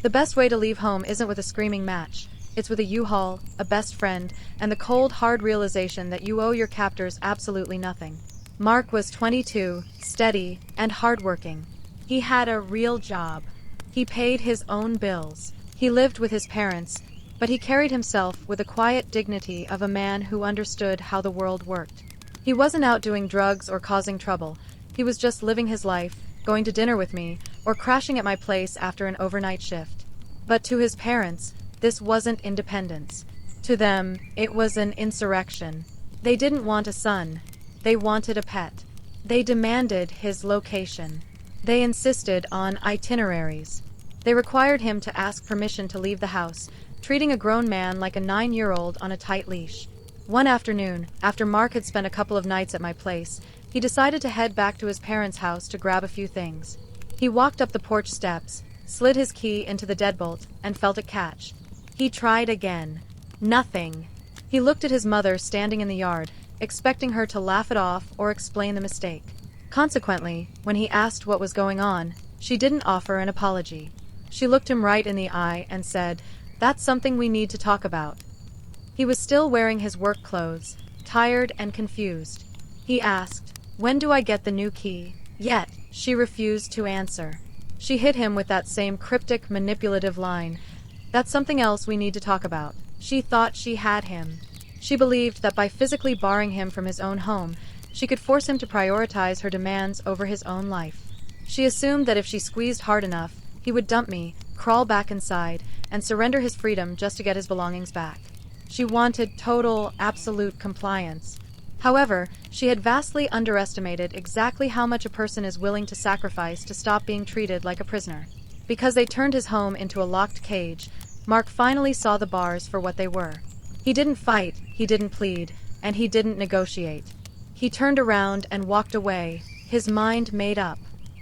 The best way to leave home isn't with a screaming match. It's with a U-Haul, a best friend, and the cold, hard realization that you owe your captors absolutely nothing. Mark was 22, steady, and hardworking. He had a real job. He paid his own bills. He lived with his parents, but he carried himself with the quiet dignity of a man who understood how the world worked. He wasn't out doing drugs or causing trouble. He was just living his life, going to dinner with me, or crashing at my place after an overnight shift. But to his parents, this wasn't independence. To them, it was an insurrection. They didn't want a son. They wanted a pet. They demanded his location. They insisted on itineraries. They required him to ask permission to leave the house, treating a grown man like a 9-year-old on a tight leash. One afternoon, after Mark had spent a couple of nights at my place, he decided to head back to his parents' house to grab a few things. He walked up the porch steps, slid his key into the deadbolt, and felt it catch. He tried again. Nothing. He looked at his mother standing in the yard, expecting her to laugh it off or explain the mistake. Consequently, when he asked what was going on, she didn't offer an apology. She looked him right in the eye and said, "That's something we need to talk about." He was still wearing his work clothes, tired and confused. He asked, "When do I get the new key?" Yet, she refused to answer. She hit him with that same cryptic, manipulative line, "That's something else we need to talk about." She thought she had him. She believed that by physically barring him from his own home, she could force him to prioritize her demands over his own life. She assumed that if she squeezed hard enough, he would dump me, crawl back inside, and surrender his freedom just to get his belongings back. She wanted total, absolute compliance. However, she had vastly underestimated exactly how much a person is willing to sacrifice to stop being treated like a prisoner. Because they turned his home into a locked cage, Mark finally saw the bars for what they were. He didn't fight, he didn't plead, and he didn't negotiate. He turned around and walked away, his mind made up.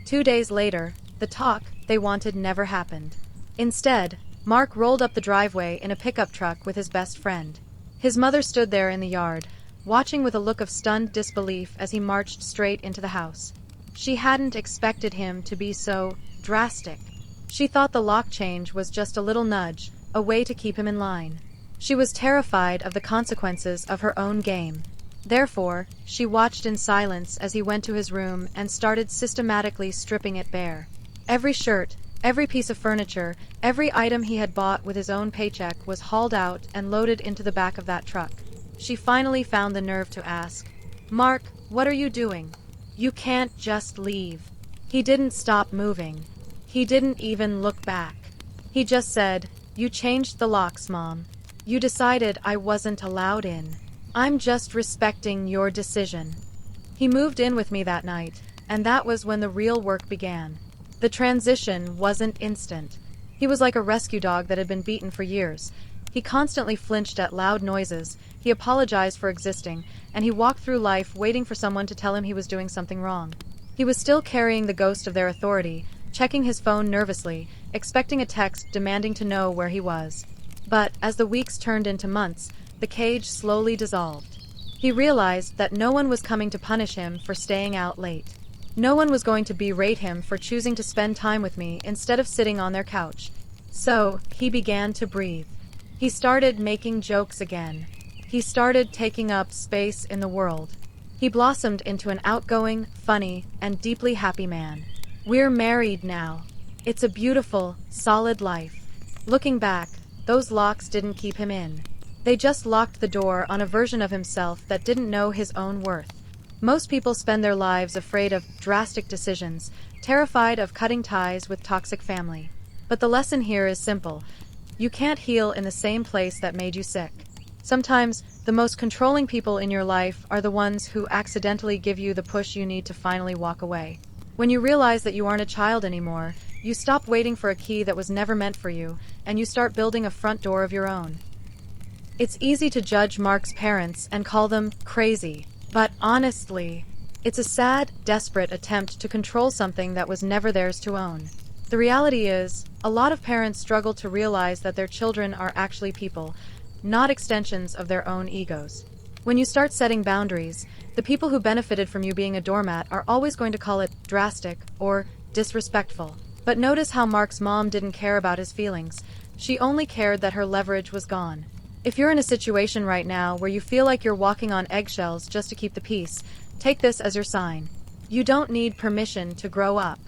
2 days later, the talk they wanted never happened. Instead, Mark rolled up the driveway in a pickup truck with his best friend. His mother stood there in the yard, watching with a look of stunned disbelief as he marched straight into the house. She hadn't expected him to be so drastic. She thought the lock change was just a little nudge, a way to keep him in line. She was terrified of the consequences of her own game. Therefore, she watched in silence as he went to his room and started systematically stripping it bare. Every shirt, every piece of furniture, every item he had bought with his own paycheck was hauled out and loaded into the back of that truck. She finally found the nerve to ask, "Mark, what are you doing? You can't just leave." He didn't stop moving. He didn't even look back. He just said, "You changed the locks, Mom. You decided I wasn't allowed in. I'm just respecting your decision." He moved in with me that night, and that was when the real work began. The transition wasn't instant. He was like a rescue dog that had been beaten for years. He constantly flinched at loud noises, he apologized for existing, and he walked through life waiting for someone to tell him he was doing something wrong. He was still carrying the ghost of their authority, checking his phone nervously, expecting a text demanding to know where he was. But, as the weeks turned into months, the cage slowly dissolved. He realized that no one was coming to punish him for staying out late. No one was going to berate him for choosing to spend time with me instead of sitting on their couch. So, he began to breathe. He started making jokes again. He started taking up space in the world. He blossomed into an outgoing, funny, and deeply happy man. We're married now. It's a beautiful, solid life. Looking back, those locks didn't keep him in. They just locked the door on a version of himself that didn't know his own worth. Most people spend their lives afraid of drastic decisions, terrified of cutting ties with toxic family. But the lesson here is simple. You can't heal in the same place that made you sick. Sometimes, the most controlling people in your life are the ones who accidentally give you the push you need to finally walk away. When you realize that you aren't a child anymore, you stop waiting for a key that was never meant for you, and you start building a front door of your own. It's easy to judge Mark's parents and call them crazy, but honestly, it's a sad, desperate attempt to control something that was never theirs to own. The reality is, a lot of parents struggle to realize that their children are actually people, not extensions of their own egos. When you start setting boundaries, the people who benefited from you being a doormat are always going to call it drastic or disrespectful. But notice how Mark's mom didn't care about his feelings. She only cared that her leverage was gone. If you're in a situation right now where you feel like you're walking on eggshells just to keep the peace, take this as your sign. You don't need permission to grow up.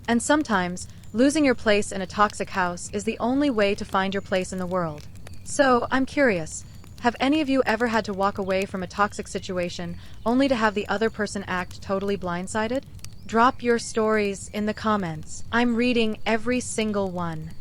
And sometimes, losing your place in a toxic house is the only way to find your place in the world. So, I'm curious, have any of you ever had to walk away from a toxic situation only to have the other person act totally blindsided? Drop your stories in the comments. I'm reading every single one.